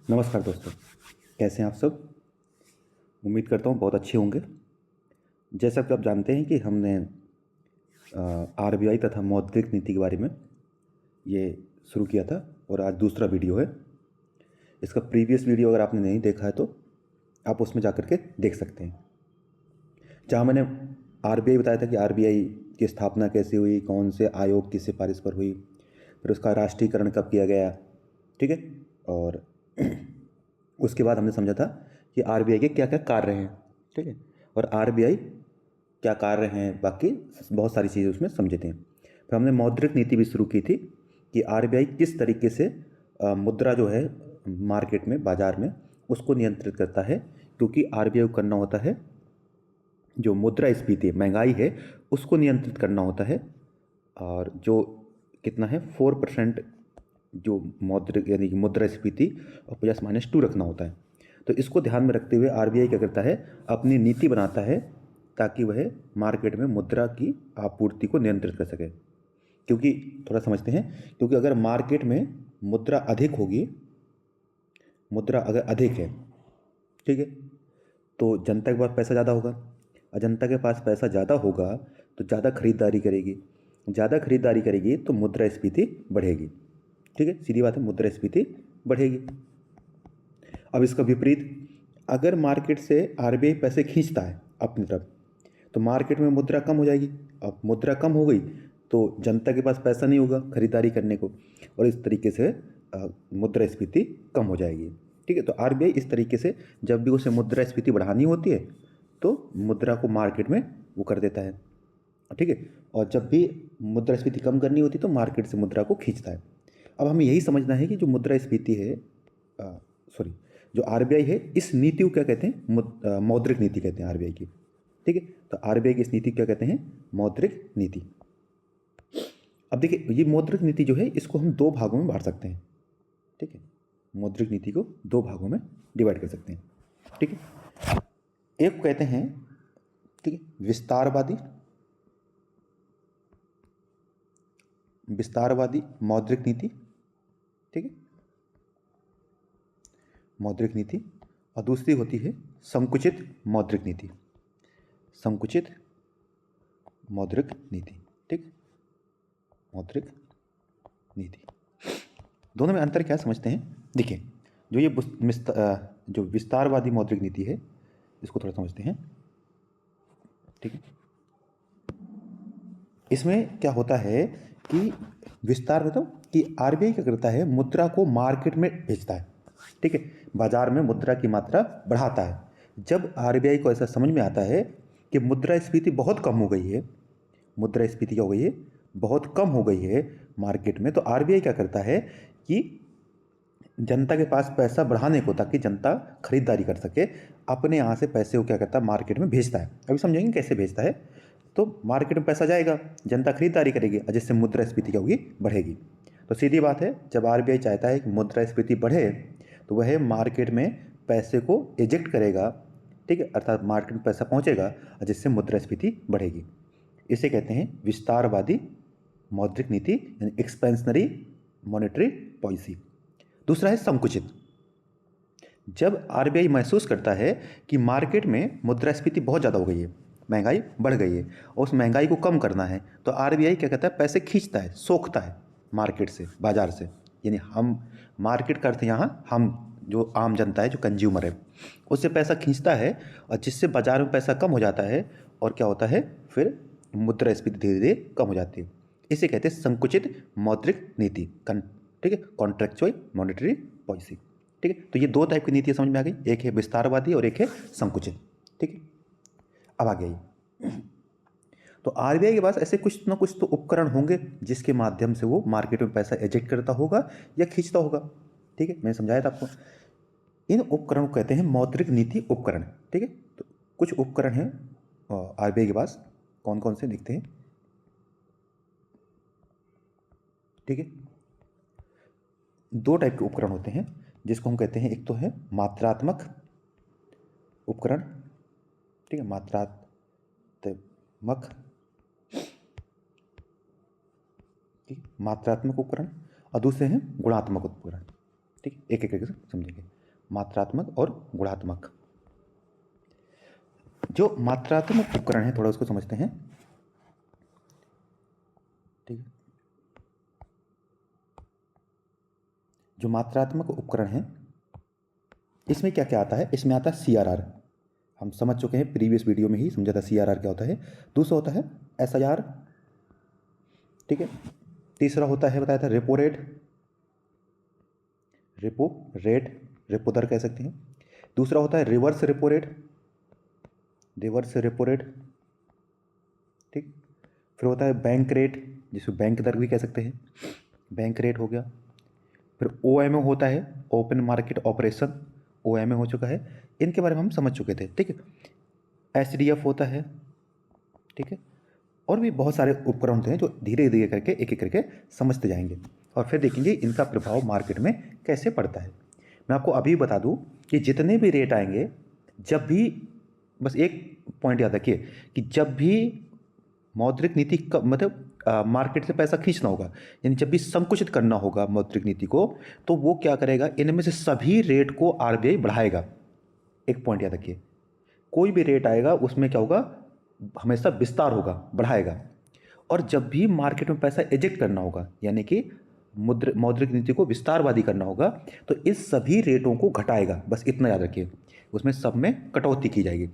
नमस्कार दोस्तों, कैसे हैं आप सब। उम्मीद करता हूँ बहुत अच्छे होंगे। जैसा कि आप जानते हैं कि हमने आरबीआई तथा मौद्रिक नीति के बारे में ये शुरू किया था और आज दूसरा वीडियो है। इसका प्रीवियस वीडियो अगर आपने नहीं देखा है तो आप उसमें जा कर के देख सकते हैं, जहाँ मैंने आरबीआई बताया था कि आरबीआई की स्थापना कैसे हुई, कौन से आयोग की सिफारिश पर हुई, फिर उसका राष्ट्रीयकरण कब किया गया, ठीक है। और उसके बाद हमने समझा था कि आरबीआई के क्या क्या कार्य हैं, ठीक है, और आरबीआई क्या कार्य हैं, बाकी बहुत सारी चीज़ें उसमें समझे थे। फिर हमने मौद्रिक नीति भी शुरू की थी कि आरबीआई किस तरीके से मुद्रा जो है मार्केट में, बाज़ार में, उसको नियंत्रित करता है, क्योंकि आरबीआई को करना होता है जो मुद्रास्फीति महंगाई है उसको नियंत्रित करना होता है। और जो कितना है 4% जो मौद्रिक यानी कि मुद्रास्फीति और +-2 रखना होता है। तो इसको ध्यान में रखते हुए आरबीआई क्या करता है, अपनी नीति बनाता है ताकि वह मार्केट में मुद्रा की आपूर्ति को नियंत्रित कर सके। क्योंकि थोड़ा समझते हैं, क्योंकि अगर मार्केट में मुद्रा अधिक होगी, मुद्रा अगर अधिक है, ठीक है, तो जनता के पास पैसा ज़्यादा होगा, और जनता के पास पैसा ज़्यादा होगा तो ज़्यादा खरीदारी करेगी, ज़्यादा खरीदारी करेगी तो मुद्रास्फीति बढ़ेगी, ठीक है, सीधी बात है, मुद्रास्फीति बढ़ेगी। अब इसका विपरीत, अगर मार्केट से आरबीआई पैसे खींचता है अपनी तरफ तो मार्केट में मुद्रा कम हो जाएगी। अब मुद्रा कम हो गई तो जनता के पास पैसा नहीं होगा खरीदारी करने को, और इस तरीके से मुद्रास्फीति कम हो जाएगी, ठीक है। तो आरबीआई इस तरीके से जब भी उसे मुद्रास्फीति बढ़ानी होती है तो मुद्रा को मार्केट में वो कर देता है, ठीक है, और जब भी मुद्रास्फीति कम करनी होती है तो मार्केट से मुद्रा को खींचता है। अब हमें यही समझना है कि जो मुद्रास्फीति है, सॉरी, जो आरबीआई है, इस नीति को क्या कहते हैं, मौद्रिक नीति कहते हैं आरबीआई की, ठीक है। तो आरबीआई की इस नीति को क्या कहते हैं, मौद्रिक नीति। अब देखिए, ये मौद्रिक नीति जो है इसको हम दो भागों में बांट सकते हैं, ठीक है, मौद्रिक नीति को दो भागों में डिवाइड कर सकते हैं, ठीक है। एक को कहते हैं, ठीक है, विस्तारवादी, विस्तारवादी मौद्रिक नीति, ठीक है, मौद्रिक नीति। और दूसरी होती है संकुचित मौद्रिक नीति, संकुचित मौद्रिक नीति, ठीक, मौद्रिक नीति। दोनों में अंतर क्या समझते हैं। देखिए, जो ये जो विस्तारवादी मौद्रिक नीति है इसको थोड़ा समझते हैं, ठीक है। इसमें क्या होता है कि विस्तार मतलब कि आरबीआई क्या करता है, मुद्रा को मार्केट में भेजता है, ठीक है, बाजार में मुद्रा की मात्रा बढ़ाता है। जब आरबीआई को ऐसा समझ में आता है कि मुद्रास्फीति बहुत कम हो गई है, मुद्रास्फीति क्या हो गई है, बहुत कम हो गई है मार्केट में, तो आरबीआई क्या करता है कि जनता के पास पैसा बढ़ाने को, ताकि जनता खरीदारी कर सके, अपने यहाँ से पैसे को क्या करता है, मार्केट में भेजता है। अभी समझेंगे कैसे भेजता है। तो मार्केट में पैसा जाएगा, जनता खरीदारी करेगी और जिससे मुद्रास्फीति क्या होगी, बढ़ेगी। तो सीधी बात है, जब आरबीआई चाहता है कि मुद्रास्फीति बढ़े तो वह मार्केट में पैसे को इजेक्ट करेगा, ठीक है, अर्थात मार्केट में पैसा पहुँचेगा और जिससे मुद्रास्फीति बढ़ेगी। इसे कहते हैं विस्तारवादी मौद्रिक नीति, यानी एक्सपेंशनरी मॉनेटरी पॉलिसी। दूसरा है संकुचित। जब आरबीआई महसूस करता है कि मार्केट में मुद्रास्फीति बहुत ज़्यादा हो गई है, महंगाई बढ़ गई है, और उस महंगाई को कम करना है, तो आरबीआई क्या कहता है, पैसे खींचता है, सोखता है मार्केट से, बाजार से। यानी हम, मार्केट का अर्थ यहाँ हम, जो आम जनता है, जो कंज्यूमर है, उससे पैसा खींचता है, और जिससे बाजार में पैसा कम हो जाता है, और क्या होता है, फिर मुद्रास्फीति धीरे धीरे कम हो जाती है। इसे कहते हैं संकुचित मौद्रिक नीति, ठीक है, कॉन्ट्रेक्चुअल मॉनेटरी पॉलिसी, ठीक है। तो ये दो टाइप की नीतियाँ समझ में आ गई, एक है विस्तारवादी और एक है संकुचित, ठीक है। अब आ गई, तो आरबीआई के पास ऐसे कुछ ना कुछ तो उपकरण होंगे जिसके माध्यम से वो मार्केट में पैसा एजेक्ट करता होगा या खींचता होगा, ठीक है, मैंने समझाया था आपको। इन उपकरण को कहते हैं मौद्रिक नीति उपकरण, ठीक है। तो कुछ उपकरण हैं आरबीआई के पास, कौन कौन से दिखते हैं, ठीक है। दो टाइप के उपकरण होते हैं जिसको हम कहते हैं, एक तो है मात्रात्मक उपकरण, ठीक है, मात्रात्मक, ठीक, मात्रात्मक उपकरण, और दूसरे हैं गुणात्मक उपकरण, ठीक, एक एक करके समझेंगे। मात्रात्मक और गुणात्मक। जो मात्रात्मक उपकरण है थोड़ा उसको समझते हैं। ठीक है, जो मात्रात्मक उपकरण है इसमें क्या क्या आता है, इसमें आता है CRR। हम समझ चुके हैं, प्रीवियस वीडियो में ही समझा था CRR क्या होता है। दूसरा होता है SIR। ठीक है, तीसरा होता है बताया था repo rate, repo rate, repo दर कह सकते हैं। दूसरा होता है reverse repo rate, reverse repo rate. ठीक, फिर होता है बैंक रेट, जिसको बैंक दर भी कह सकते हैं, बैंक रेट हो गया। फिर OMO होता है, ओपन मार्केट ऑपरेशन, OMO हो चुका है, इनके बारे में हम समझ चुके थे। ठीक है, SDF होता है। ठीक है, और भी बहुत सारे उपकरण होते हैं जो धीरे धीरे करके एक एक करके समझते जाएंगे और फिर देखेंगे इनका प्रभाव मार्केट में कैसे पड़ता है। मैं आपको अभी बता दूं कि जितने भी रेट आएंगे, जब भी, बस एक पॉइंट याद रखिए कि जब भी मौद्रिक नीति का मतलब मार्केट से पैसा खींचना होगा, यानी जब भी संकुचित करना होगा मौद्रिक नीति को, तो वो क्या करेगा, इनमें से सभी रेट को RBI बढ़ाएगा। एक पॉइंट याद रखिए, कोई भी रेट आएगा उसमें क्या होगा, हमेशा विस्तार होगा, बढ़ाएगा। और जब भी मार्केट में पैसा एजेक्ट करना होगा, यानी कि मौद्रिक नीति को विस्तारवादी करना होगा, तो इस सभी रेटों को घटाएगा। बस इतना याद रखिए, उसमें सब में कटौती की जाएगी।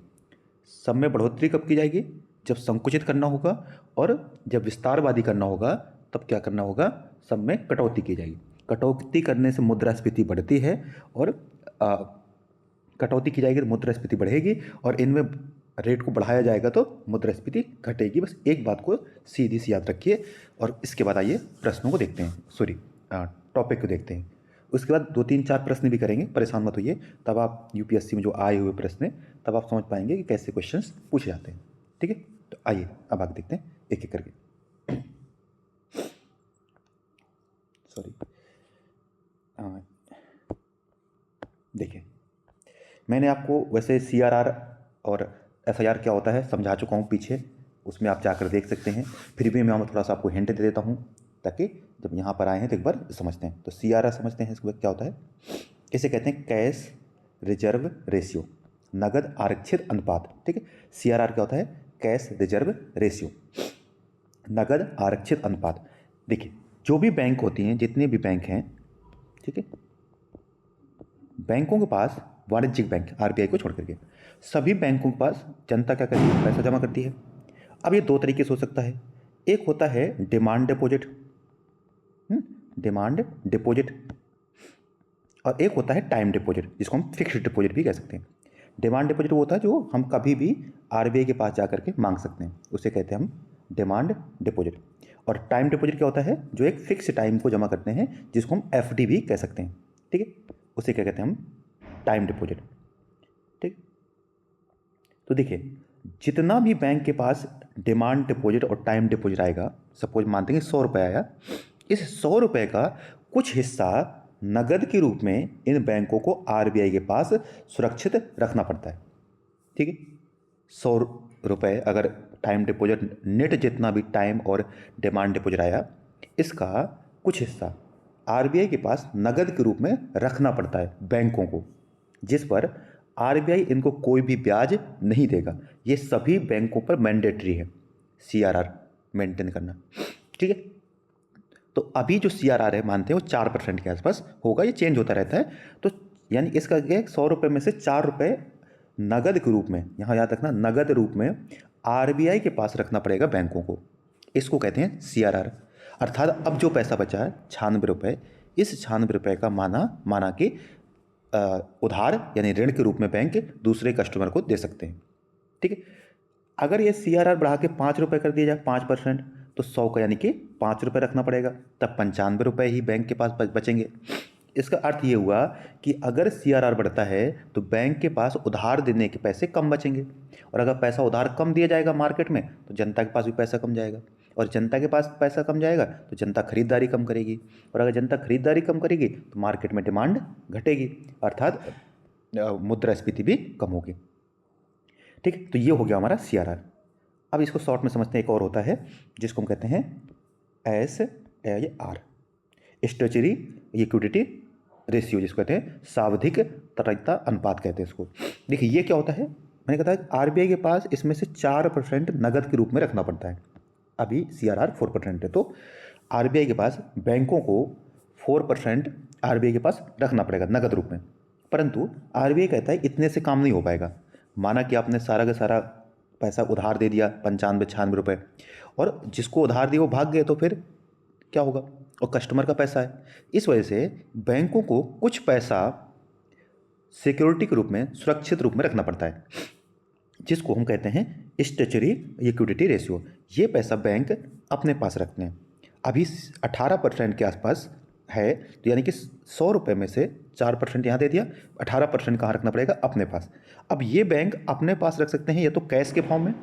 सब में बढ़ोतरी कब की जाएगी, जब संकुचित करना होगा, और जब विस्तारवादी करना होगा तब क्या करना होगा, सब में कटौती की जाएगी। कटौती करने से मुद्रास्फीति बढ़ती है, और कटौती की जाएगी तो मुद्रास्फीति बढ़ेगी, और इनमें रेट को बढ़ाया जाएगा तो मुद्रास्फीति घटेगी। बस एक बात को सीधी सी याद रखिए, और इसके बाद आइए प्रश्नों को देखते हैं, सॉरी टॉपिक को देखते हैं। उसके बाद 2-3-4 प्रश्न भी करेंगे, परेशान मत होइए, तब आप UPSC में जो आए हुए प्रश्न हैं तब आप समझ पाएंगे कि कैसे क्वेश्चंस पूछे जाते हैं। ठीक है, तो आइए अब आगे देखते हैं एक एक करके। सॉरी, देखिए मैंने आपको वैसे CRR और SIR क्या होता है समझा चुका हूँ पीछे, उसमें आप जाकर देख सकते हैं। फिर भी मैं थोड़ा सा आपको हिंट दे देता हूँ, ताकि जब यहाँ पर आए हैं तो एक बार समझते हैं। तो CRR समझते हैं, इसके बाद क्या होता है, इसे कहते हैं कैश रिजर्व रेशियो, नगद आरक्षित अनुपात। ठीक है, CRR क्या होता है, कैश रिजर्व रेशियो, नगद आरक्षित अनुपात। देखिए जो भी बैंक होती हैं, जितने भी बैंक हैं, ठीक है, बैंकों के पास, वाणिज्यिक बैंक RBI को छोड़ करके सभी बैंकों के पास जनता क्या करती है, पैसा जमा करती है। अब ये दो तरीके से हो सकता है, एक होता है डिमांड डिपॉजिट, डिमांड डिपॉजिट, और एक होता है टाइम डिपॉजिट, जिसको हम फिक्स्ड डिपॉजिट भी कह सकते हैं। डिमांड डिपॉजिट वो होता है जो हम कभी भी RBI के पास जा करके मांग सकते हैं, उसे कहते हैं हम डिमांड डिपॉजिट। और टाइम डिपॉजिट क्या होता है, जो एक फिक्स टाइम को जमा करते हैं, जिसको हम FD भी कह सकते हैं। ठीक है, उसे क्या कहते हैं हम, टाइम डिपॉजिट। ठीक, तो देखिए जितना भी बैंक के पास डिमांड डिपॉजिट और टाइम डिपॉजिट आएगा, सपोज मानते हैं 100 रुपये आया, इस 100 रुपये का कुछ हिस्सा नगद के रूप में इन बैंकों को RBI के पास सुरक्षित रखना पड़ता है। ठीक है, 100 रुपये अगर टाइम डिपॉजिट, नेट जितना भी टाइम और डिमांड डिपॉजिट आया, इसका कुछ हिस्सा RBI के पास नगद के रूप में रखना पड़ता है बैंकों को, जिस पर RBI इनको कोई भी ब्याज नहीं देगा। ये सभी बैंकों पर मैंडेटरी है CRR मेंटेन करना। ठीक है, तो अभी जो CRR है मानते हैं वो 4% के आसपास होगा, ये चेंज होता रहता है। तो यानी इसका 100 रुपये में से 4 रुपये नगद के रूप में, यहाँ याद रखना, नगद रूप में RBI के पास रखना पड़ेगा बैंकों को, इसको कहते हैं CRR। अर्थात अब जो पैसा बचा है 96 रुपये, इस 96 रुपये का माना कि उधार यानी ऋण के रूप में बैंक दूसरे कस्टमर को दे सकते हैं। ठीक है, अगर ये CRR बढ़ा के 5 रुपये कर दिया जाए, 5%, तो 100 का यानी कि 5 रुपये रखना पड़ेगा, तब 95 रुपये ही बैंक के पास बचेंगे। इसका अर्थ ये हुआ कि अगर CRR बढ़ता है तो बैंक के पास उधार देने के पैसे कम बचेंगे, और अगर पैसा उधार कम दिया जाएगा मार्केट में तो जनता के पास भी पैसा कम जाएगा, और जनता के पास पैसा कम जाएगा तो जनता खरीदारी कम करेगी, और अगर जनता खरीदारी कम करेगी तो मार्केट में डिमांड घटेगी, अर्थात मुद्रास्फीति भी कम होगी। ठीक है, तो ये हो गया हमारा CRR। अब इसको शॉर्ट में समझते हैं, एक और होता है जिसको हम कहते हैं SAR, स्ट्रेचरी लिक्विडिटी रेशियो, जिसको कहते हैं सावधिक तरलता अनुपात कहते हैं इसको। देखिए ये क्या होता है, मैंने कहा था आरबीआई के पास इसमें से 4% नगद के रूप में रखना पड़ता है। अभी सीआरआर 4% है, तो आरबीआई के पास बैंकों को 4% आरबीआई के पास रखना पड़ेगा नगद रूप में। परंतु आरबीआई कहता है इतने से काम नहीं हो पाएगा। माना कि आपने सारा का सारा पैसा उधार दे दिया 95-96 रुपये, और जिसको उधार दिया वो भाग गए, तो फिर क्या होगा, और कस्टमर का पैसा है। इस वजह से बैंकों को कुछ पैसा सिक्योरिटी के रूप में, सुरक्षित रूप में रखना पड़ता है, जिसको हम कहते हैं स्टैच्यूटरी लिक्विडिटी रेशियो। ये पैसा बैंक अपने पास रखते हैं। अभी 18% के आसपास है, तो यानी कि 100 रुपये में से 4% यहाँ दे दिया, 18% कहाँ रखना पड़ेगा, अपने पास। अब ये बैंक अपने पास रख सकते हैं या तो कैश के फॉर्म में,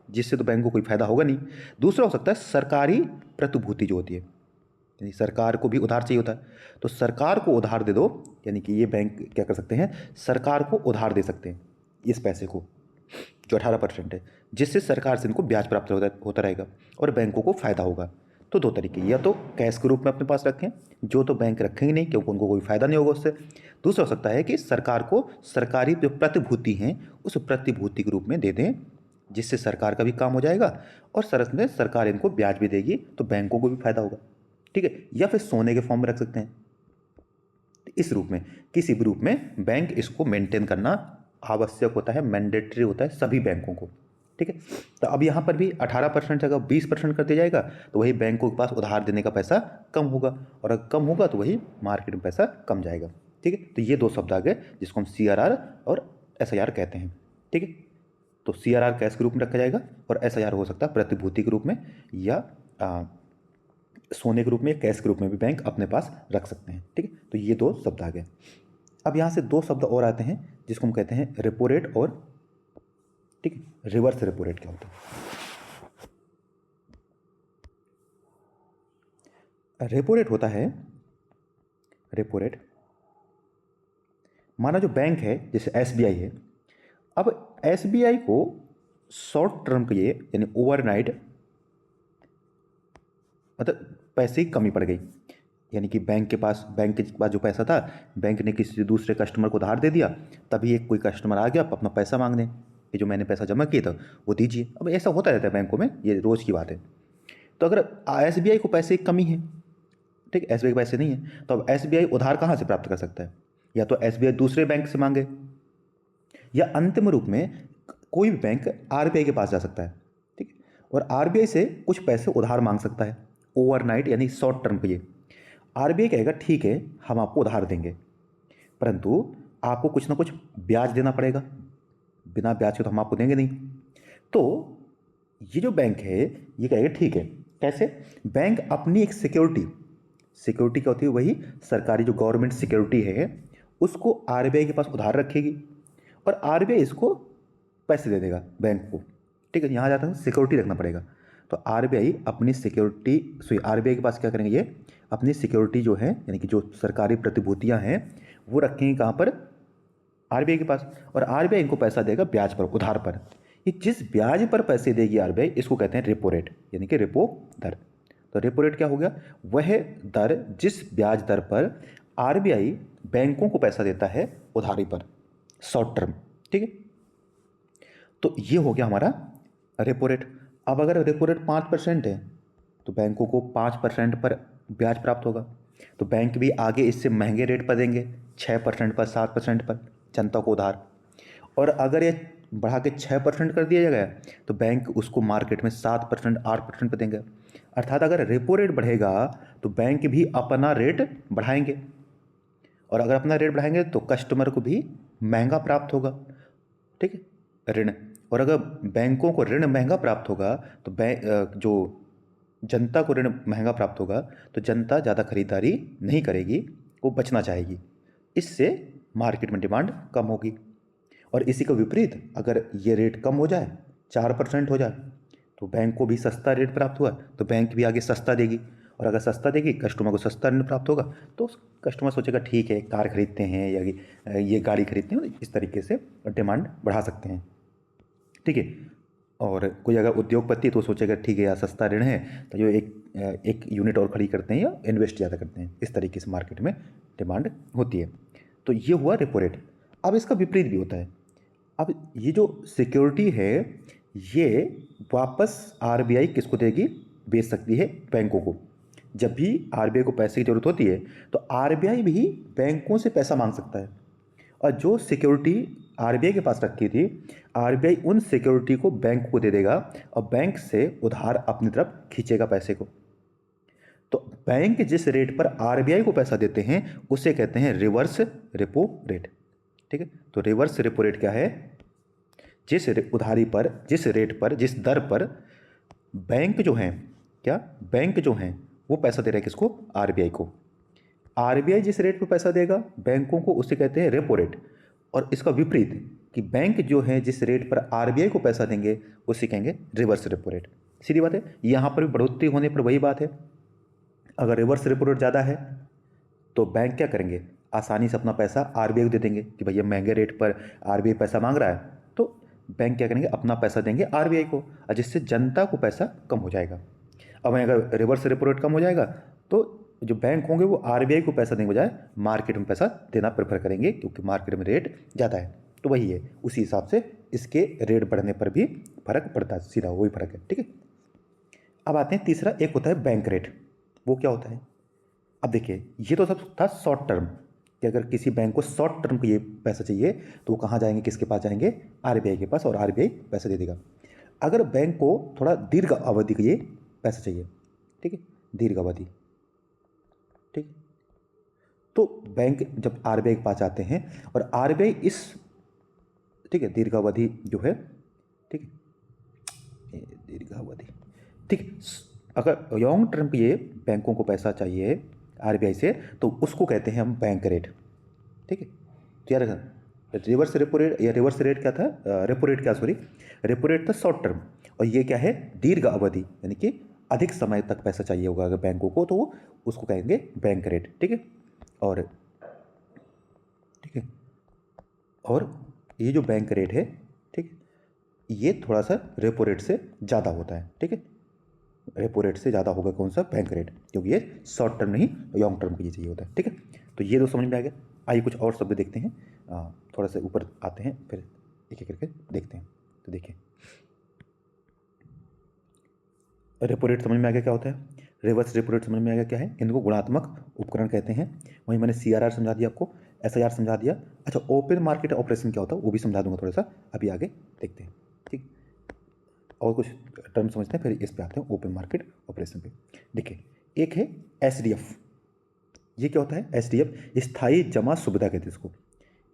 जिससे तो बैंक को कोई फायदा होगा नहीं। दूसरा हो सकता है सरकारी प्रतिभूति जो होती है, यानी सरकार को भी उधार चाहिए होता है, तो सरकार को उधार दे दो, यानी कि ये बैंक क्या कर सकते हैं, सरकार को उधार दे सकते हैं इस पैसे को जो 18% है, जिससे सरकार से इनको ब्याज प्राप्त होता रहेगा और बैंकों को फायदा होगा। तो दो तरीके, या तो कैश के रूप में अपने पास रखें, जो तो बैंक रखेंगे नहीं क्योंकि उनको कोई फायदा नहीं होगा उससे। दूसरा हो सकता है कि सरकार को सरकारी जो प्रतिभूति हैं उस प्रतिभूति के रूप में दे दें, जिससे सरकार का भी काम हो जाएगा और सरस में सरकार इनको ब्याज भी देगी, तो बैंकों को भी फायदा होगा। ठीक है, या फिर सोने के फॉर्म में रख सकते हैं। इस रूप में, किसी भी रूप में बैंक इसको मेंटेन करना आवश्यक होता है, मैंडेटरी होता है सभी बैंकों को। ठीक है, तो अब यहाँ पर भी 18% से अगर 20% कर दिया जाएगा, तो वही बैंकों के पास उधार देने का पैसा कम होगा, और अगर कम होगा तो वही मार्केट में पैसा कम जाएगा। ठीक है, तो ये दो शब्द आ गए जिसको हम सीआरआर और एसआईआर कहते हैं। ठीक है, तो सीआरआर कैश के रूप में रखा जाएगा और एसआईआर हो सकता है प्रतिभूति के रूप में या सोने के रूप में, कैश के रूप में भी बैंक अपने पास रख सकते हैं। ठीक है, तो ये दो शब्द आ गए। अब यहाँ से दो शब्द और आते हैं जिसको हम कहते हैं रेपो रेट और, ठीक है, रिवर्स रेपो रेट क्या होता है। रेपो रेट होता है, रेपो रेट माना जो बैंक है जैसे एसबीआई है, अब एसबीआई को शॉर्ट टर्म के लिए यानी ओवरनाइट मतलब पैसे की कमी पड़ गई, यानी कि बैंक के पास जो पैसा था, बैंक ने किसी दूसरे कस्टमर को उधार दे दिया, तभी एक कोई कस्टमर आ गया अपना पैसा मांगने, ये जो मैंने पैसा जमा किया था वो दीजिए। अब ऐसा होता रहता है बैंकों में, ये रोज़ की बात है। तो अगर एसबीआई को पैसे की कमी है, ठीक, एसबीआई के पैसे नहीं है, तो अब एसबीआई उधार कहाँ से प्राप्त कर सकता है, या तो एसबीआई दूसरे बैंक से मांगे, या अंतिम रूप में कोई भी बैंक आरबीआई के पास जा सकता है। ठीक, और आरबीआई से कुछ पैसे उधार मांग सकता है ओवरनाइट यानी शॉर्ट टर्म के लिए। आरबीआई कहेगा ठीक है हम आपको उधार देंगे, परंतु आपको कुछ ना कुछ ब्याज देना पड़ेगा, बिना ब्याज के तो हम आपको देंगे नहीं। तो ये जो बैंक है ये कहेगा ठीक है। कैसे, बैंक अपनी एक सिक्योरिटी क्या होती है, वही सरकारी जो गवर्नमेंट सिक्योरिटी है उसको आरबीआई के पास उधार रखेगी और आरबीआई इसको पैसे दे देगा बैंक को। ठीक है, यहाँ जाता है सिक्योरिटी रखना पड़ेगा, तो आरबीआई अपनी सिक्योरिटी आरबीआई के पास क्या करेंगे, ये अपनी सिक्योरिटी जो है यानी कि जो सरकारी प्रतिभूतियाँ हैं वो रखेंगे कहाँ पर, आरबीआई के पास, और आरबीआई इनको पैसा देगा ब्याज पर, उधार पर। ये जिस ब्याज पर पैसे देगी आरबीआई इसको कहते हैं रेपो रेट यानी कि रेपो दर। तो रेपो रेट क्या हो गया, वह दर जिस ब्याज दर पर आरबीआई बैंकों को पैसा देता है उधारी पर शॉर्ट टर्म। ठीक है, तो ये हो गया हमारा रेपो रेट। अब अगर रेपो रेट 5% है तो बैंकों को 5% पर ब्याज प्राप्त होगा, तो बैंक भी आगे इससे महंगे रेट पर देंगे, 6% पर, 7% पर जनता को उधार। और अगर ये बढ़ा के 6% कर दिया गया तो बैंक उसको मार्केट में 7%, 8% पर देंगे। अर्थात अगर रेपो रेट बढ़ेगा तो बैंक भी अपना रेट बढ़ाएंगे, और अगर अपना रेट बढ़ाएंगे तो कस्टमर को भी महंगा प्राप्त होगा। ठीक है, ऋण, और अगर बैंकों को ऋण महंगा प्राप्त होगा तो जो जनता को ऋण महंगा प्राप्त होगा तो जनता ज़्यादा खरीदारी नहीं करेगी, वो बचना चाहेगी, इससे मार्केट में डिमांड कम होगी। और इसी का विपरीत अगर ये रेट कम हो जाए, 4% हो जाए, तो बैंक को भी सस्ता रेट प्राप्त हुआ तो बैंक भी आगे सस्ता देगी, और अगर सस्ता देगी कस्टमर को सस्ता ऋण प्राप्त होगा तो कस्टमर सोचेगा ठीक है कार खरीदते हैं या ये गाड़ी खरीदते हैं, इस तरीके से डिमांड बढ़ा सकते हैं। ठीक है, और कोई अगर उद्योगपति तो सोचेगा ठीक है यार सस्ता ऋण है तो जो एक यूनिट और खड़ी करते हैं या इन्वेस्ट ज़्यादा करते हैं, इस तरीके से मार्केट में डिमांड होती है। तो ये हुआ रेपो रेट। अब इसका विपरीत भी होता है। अब ये जो सिक्योरिटी है ये वापस आरबीआई किसको देगी, बेच सकती है बैंकों को। जब भी आरबीआई को पैसे की ज़रूरत होती है तो आरबीआई भी बैंकों से पैसा मांग सकता है, और जो सिक्योरिटी आरबीआई के पास रखी थी आरबीआई उन सिक्योरिटी को बैंक को दे देगा और बैंक से उधार अपनी तरफ खींचेगा पैसे को। तो बैंक जिस रेट पर आरबीआई को पैसा देते हैं उसे कहते हैं रिवर्स रेपो रेट। ठीक है, तो रिवर्स रेपो रेट क्या है, जिस उधारी पर, जिस रेट पर, जिस दर पर बैंक जो हैं, क्या बैंक जो हैं वो पैसा दे रहे हैं किसको, आरबीआई को। आरबीआई जिस रेट पर पैसा देगा बैंकों को उसे कहते हैं रेपो रेट। और इसका विपरीत कि बैंक जो है जिस रेट पर आरबीआई को पैसा देंगे उसे कहेंगे रिवर्स रेपो रेट। सीधी बात है, यहाँ पर भी बढ़ोतरी होने पर वही बात है। अगर रिवर्स रेपो रेट ज़्यादा है तो बैंक क्या करेंगे, आसानी से अपना पैसा आरबीआई को दे देंगे कि भैया महंगे रेट पर आरबीआई पैसा मांग रहा है, तो बैंक क्या करेंगे, अपना पैसा देंगे आरबीआई को, और जिससे जनता को पैसा कम हो जाएगा। अब अगर रिवर्स रेपो रेट कम हो जाएगा तो जो बैंक होंगे वो आरबीआई को पैसा देने के बजाय मार्केट में पैसा देना प्रेफर करेंगे, क्योंकि मार्केट में रेट ज़्यादा है। तो वही है, उसी हिसाब से इसके रेट बढ़ने पर भी फर्क पड़ता है, सीधा वही फर्क है। ठीक है, अब आते हैं तीसरा, एक होता है बैंक रेट। वो क्या होता है, अब देखिए ये तो सब था शॉर्ट टर्म, कि अगर किसी बैंक को शॉर्ट टर्म के लिए पैसा चाहिए तो वो कहाँ जाएंगे, किसके पास जाएंगे, आरबीआई के पास, और आरबीआई पैसा दे देगा। अगर बैंक को थोड़ा दीर्घ अवधि के लिए पैसा चाहिए, ठीक है, दीर्घ अवधि, ठीक, तो बैंक जब आरबीआई के पास जाते हैं और आरबीआई इस, ठीक है, दीर्घ अवधि जो है, ठीक है, दीर्घ अवधि, ठीक, अगर लॉन्ग टर्म के लिए बैंकों को पैसा चाहिए आरबीआई से तो उसको कहते हैं हम बैंक रेट। ठीक है, तो यार रिवर्स रेपो रेट या रिवर्स रेट क्या था, रेपो रेट क्या, सॉरी, रेपो रेट था शॉर्ट टर्म, और ये क्या है, दीर्घ अवधि, यानी कि अधिक समय तक पैसा चाहिए होगा अगर बैंकों को तो वो उसको कहेंगे बैंक रेट। ठीक है, और ठीक है, और ये जो बैंक रेट है, ठीक, ये थोड़ा सा रेपो रेट से ज़्यादा होता है। ठीक है, रेपो रेट से ज़्यादा होगा कौन सा, बैंक रेट, क्योंकि ये शॉर्ट टर्म नहीं लॉन्ग टर्म के लिए चाहिए होता है। ठीक है, तो ये तो समझ में आ गया। आइए कुछ और शब्द देखते हैं, थोड़ा सा ऊपर आते हैं फिर एक एक करके देखते हैं। तो देखिए, रेपो रेट समझ में आ गया क्या होता है, रिवर्स रेपो रेट समझ में आ गया क्या है, इनको गुणात्मक उपकरण कहते हैं। वहीं मैंने CRR समझा दिया आपको, SIR समझा दिया। अच्छा, ओपन मार्केट ऑपरेशन क्या होता है वो भी समझा दूंगा थोड़ा सा, अभी आगे देखते हैं। ठीक, और कुछ टर्म समझते हैं फिर इस पे आते हैं, ओपन मार्केट ऑपरेशन पे। देखिए, एक है SDF। ये क्या होता है, SDF स्थायी जमा सुविधा कहते हैं इसको,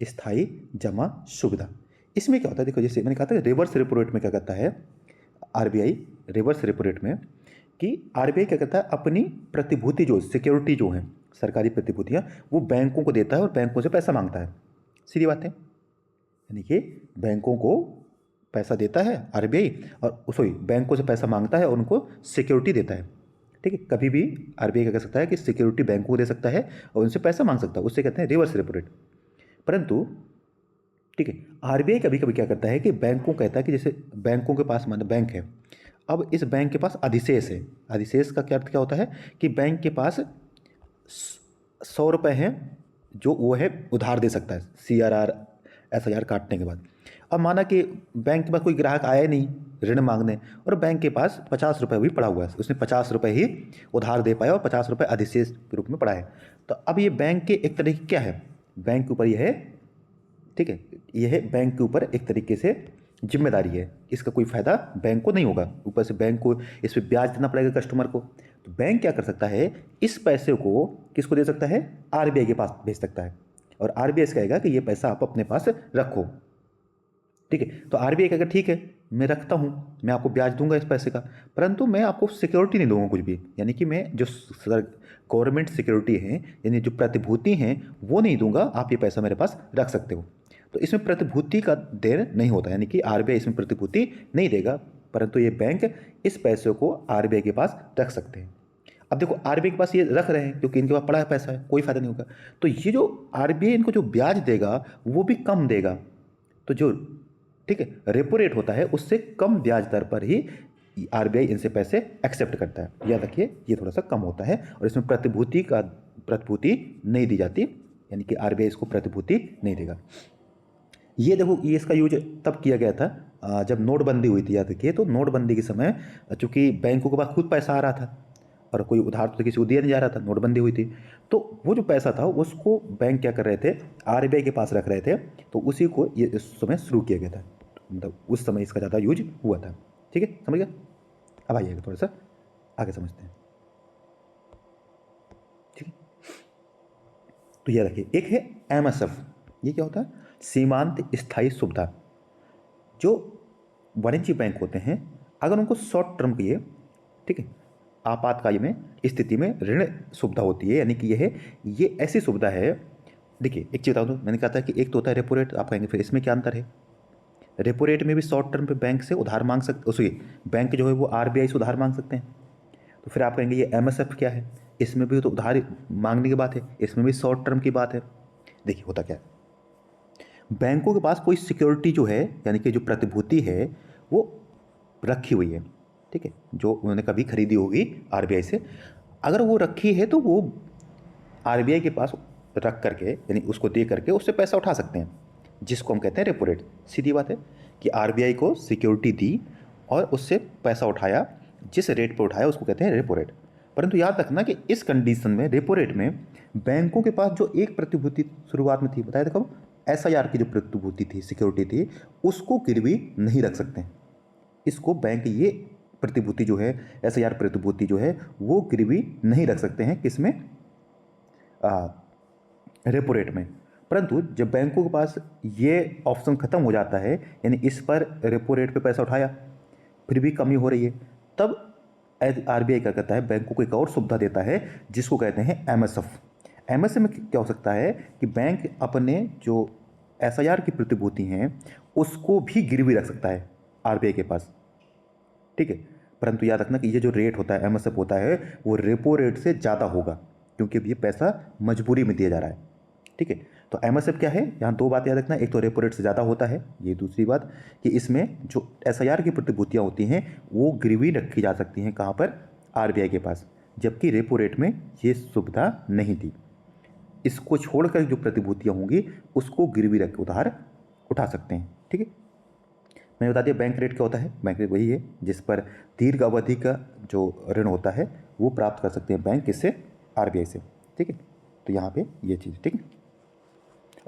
स्थायी जमा सुविधा। इसमें क्या होता है, देखो जैसे मैंने कहा था रिवर्स रेपो रेट में क्या करता है आरबीआई, रिवर्स रेपो रेट में कि आरबीआई क्या करता है, अपनी प्रतिभूति जो सिक्योरिटी जो है, सरकारी प्रतिभूतियाँ, वो बैंकों को देता है और बैंकों से पैसा मांगता है। सीधी बात है, यानी कि बैंकों को पैसा देता है आरबीआई, और सॉरी बैंकों से पैसा मांगता है और उनको सिक्योरिटी देता है। ठीक है, कभी भी आरबीआई क्या कर सकता है कि सिक्योरिटी बैंकों को दे सकता है और उनसे पैसा मांग सकता है, उससे कहते हैं रिवर्स रेपो रेट। परंतु ठीक है, आरबीआई कभी कभी क्या करता है कि बैंकों कहता है कि जैसे बैंकों के पास मान बैंक है, अब इस बैंक के पास अधिशेष है। अधिशेष का क्या अर्थ क्या होता है कि बैंक के पास 100 रुपये हैं जो वो है उधार दे सकता है CRR SIR काटने के बाद। अब माना कि बैंक के पास कोई ग्राहक आया नहीं ऋण मांगने और बैंक के पास 50 रुपये भी पड़ा हुआ है, उसने 50 रुपये ही उधार दे पाया और 50 रुपये अधिशेष के रूप में पड़ा है। तो अब ये बैंक के एक तरीके क्या है, बैंक के ऊपर यह है, ठीक है, यह है बैंक के ऊपर एक तरीके से जिम्मेदारी है, इसका कोई फ़ायदा बैंक को नहीं होगा, ऊपर से बैंक को इस पर ब्याज देना पड़ेगा कस्टमर को। तो बैंक क्या कर सकता है, इस पैसे को किसको दे सकता है, आरबीआई के पास भेज सकता है, और आरबीआई से कहेगा कि ये पैसा आप अपने पास रखो। ठीक है, तो आरबीआई कहेगा ठीक है मैं रखता हूँ, मैं आपको ब्याज दूंगा इस पैसे का, परंतु मैं आपको सिक्योरिटी नहीं दूंगा कुछ भी, यानी कि मैं जो गवर्नमेंट सिक्योरिटी है यानी जो प्रतिभूति हैं वो नहीं दूंगा, आप ये पैसा मेरे पास रख सकते हो। तो इसमें प्रतिभूति का देर नहीं होता, यानी कि आरबीआई इसमें प्रतिभूति नहीं देगा, परंतु ये बैंक इस पैसे को आरबीआई के पास रख सकते हैं। अब देखो आरबीआई के पास ये रख रहे हैं क्योंकि इनके पास पड़ा है पैसा है, कोई फायदा नहीं होगा, तो ये जो आरबीआई इनको जो ब्याज देगा वो भी कम देगा। तो जो ठीक है रेपो रेट होता है उससे कम ब्याज दर पर ही आरबीआई इनसे पैसे एक्सेप्ट करता है। याद रखिए ये थोड़ा सा कम होता है और इसमें प्रतिभूति नहीं दी जाती यानी कि आरबीआई इसको प्रतिभूति नहीं देगा। ये देखो, ये इसका यूज तब किया गया था जब नोटबंदी हुई थी। याद रखिए, तो नोटबंदी के समय चूंकि बैंकों के पास खुद पैसा आ रहा था और कोई उधार तो किसी को दिया नहीं जा रहा था, नोटबंदी हुई थी, तो वो जो पैसा था उसको बैंक क्या कर रहे थे, आरबीआई के पास रख रहे थे। तो उसी को ये इस समय शुरू किया गया था, मतलब उस समय इसका ज़्यादा यूज हुआ था। ठीक है, समझ गया। अब आइएगा थोड़ा सा आगे समझते हैं। ठीक है, तो ये रखिए, एक है एमएसएफ। ये क्या होता है? सीमांत स्थायी सुविधा। जो वाणिज्य बैंक होते हैं, अगर उनको शॉर्ट टर्म की है, ठीक है, आपातकाल में स्थिति में ऋण सुविधा होती है, यानी कि ये ऐसी सुविधा है। देखिए, एक चीज़ बता दूँ, मैंने कहा था कि एक तो होता है रेपो रेट। आप कहेंगे फिर इसमें क्या अंतर है? रेपो रेट में भी शॉर्ट टर्म पे बैंक से उधार मांग सकते, सॉरी, बैंक जो है वो आरबीआई से उधार मांग सकते हैं। तो फिर आप कहेंगे ये एमएसएफ क्या है? इसमें भी तो उधार मांगने की बात है, इसमें भी शॉर्ट टर्म की बात है। देखिए होता क्या है, बैंकों के पास कोई सिक्योरिटी जो है, यानी कि जो प्रतिभूति है, वो रखी हुई है। ठीक है, जो उन्होंने कभी खरीदी होगी आरबीआई से, अगर वो रखी है तो वो आरबीआई के पास रख करके, यानी उसको दे करके उससे पैसा उठा सकते हैं, जिसको हम कहते हैं रेपो रेट। सीधी बात है कि आरबीआई को सिक्योरिटी दी और उससे पैसा उठाया, जिस रेट पर उठाया उसको कहते हैं रेपो रेट। परंतु याद रखना कि इस कंडीशन में, रेपो रेट में, बैंकों के पास जो एक प्रतिभूति शुरुआत में थी, बताया था कब, एसआईआर की जो प्रतिभूति थी, सिक्योरिटी थी, उसको गिरवी नहीं रख सकते हैं। इसको बैंक ये प्रतिभूति जो है, एसआईआर प्रतिभूति जो है, वो गिरवी नहीं रख सकते हैं, किसमें? रेपो रेट में। परंतु जब बैंकों के पास ये ऑप्शन खत्म हो जाता है, यानी इस पर रेपो रेट पे पैसा उठाया फिर भी कमी हो रही है, तब आरबीआई क्या करता है, बैंकों को एक और सुविधा देता है, जिसको कहते हैं एमएसएफ। एमएसएफ में क्या हो सकता है कि बैंक अपने जो एसआईआर की प्रतिभूति हैं उसको भी गिरवी रख सकता है आरबीआई के पास। ठीक है, परंतु याद रखना कि ये जो रेट होता है, एमएसएफ होता है, वो रेपो रेट से ज़्यादा होगा, क्योंकि अब ये पैसा मजबूरी में दिया जा रहा है। ठीक है, तो एमएसएफ क्या है, यहाँ दो बात याद रखना, एक तो रेपो रेट से ज़्यादा होता है, ये दूसरी बात कि इसमें जो एसआईआर की प्रतिभूतियाँ होती हैं वो गिरवी रखी जा सकती हैं, कहाँ पर? आरबीआई के पास, जबकि रेपो रेट में ये सुविधा नहीं थी। इसको छोड़कर जो प्रतिभूतियाँ होंगी उसको गिरवी रख उधार उठा सकते हैं। ठीक है, मैंने बता दिया बैंक रेट क्या होता है। बैंक रेट वही है जिस पर दीर्घ अवधि का जो ऋण होता है वो प्राप्त कर सकते हैं बैंक, किससे? आरबीआई से। ठीक है, तो यहाँ पे ये चीज़, ठीक है,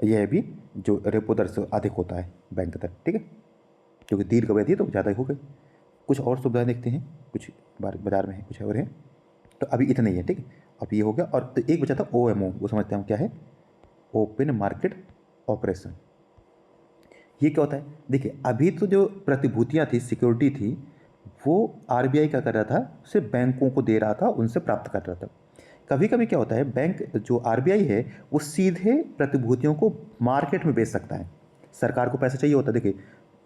यह भी जो रेपो दर से अधिक होता है बैंक दर। ठीक है, क्योंकि दीर्घ अवधि तो ज़्यादा ही हो गई। कुछ और सुविधाएं देखते हैं, कुछ बाजार में है, कुछ और है, तो अभी इतना ही है। ठीक है, अब ये हो गया। और तो एक बचा था ओएमओ, वो समझते हैं क्या है? Open market operation. ये क्या होता है? देखिए, अभी तो जो प्रतिभूतियां थी, सिक्योरिटी थी, वो आरबीआई क्या कर रहा था, सिर्फ बैंकों को दे रहा था, उनसे प्राप्त कर रहा था। कभी कभी क्या होता है, बैंक जो आरबीआई है वो सीधे प्रतिभूतियों को मार्केट में बेच सकता है। सरकार को पैसा चाहिए होता है। देखिए,